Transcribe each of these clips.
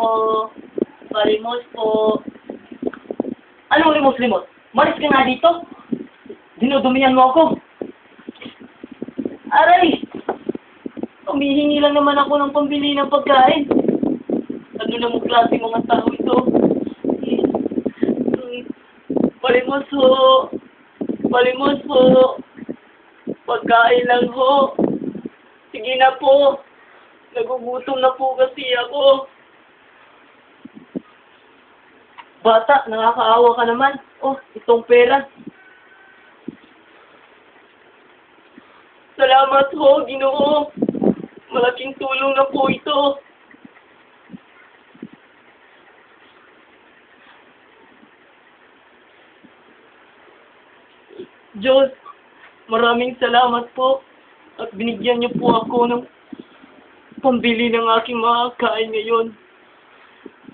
po. Palimos po. Anong limos-limos? Malis ka nga dito. Dinudumihan mo ako. Aray! Humihingi lang naman ako ng pambili ng pagkain. Ano namang klase mga tao ito? Palimos po. Palimos po. Pagkain lang po. Sige na po. Nagugutom na po kasi ako. Bata, nakakaawa ka naman. Oh, itong pera. Salamat ho, Ginoo. Malaking tulong na po ito. Diyos, maraming salamat po. At binigyan niyo po ako ng pambili ng aking mga kain ngayon.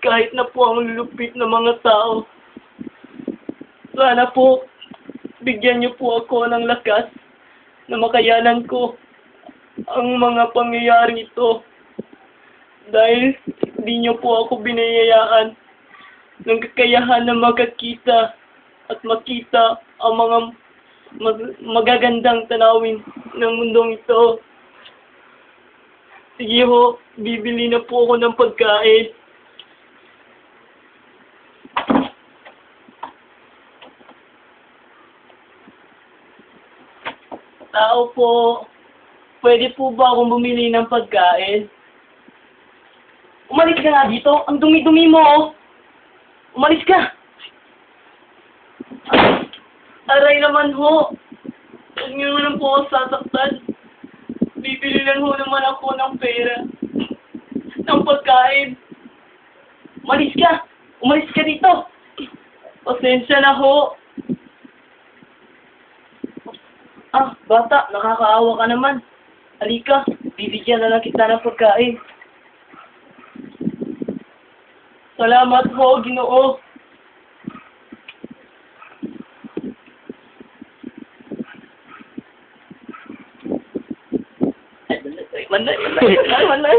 Kahit na po ang lulupit ng mga tao. Sana po, bigyan niyo po ako ng lakas na makayanan ko ang mga pangyayari ito. Dahil hindi niyo po ako binayayaan ng kakayahan na magkakita at makita ang mga magagandang tanawin ng mundong ito. Sige ho, bibili na po ako ng pagkain. Tao po, pwede po ba akong bumili ng pagkain? Umalis ka nga dito, ang dumi-dumi mo oh. Umalis ka! Aray naman ho, huwag niyo naman po ako sasaktan. Bibili lang ho naman ako ng pera, ng pagkain. Umalis ka! Umalis ka dito! Pasensya na ho. Ah, bata, nakakaawa ka naman. Halika, bibigyan na lang kita ng pagkain. Salamat ho, Ginoo. Ay, manay.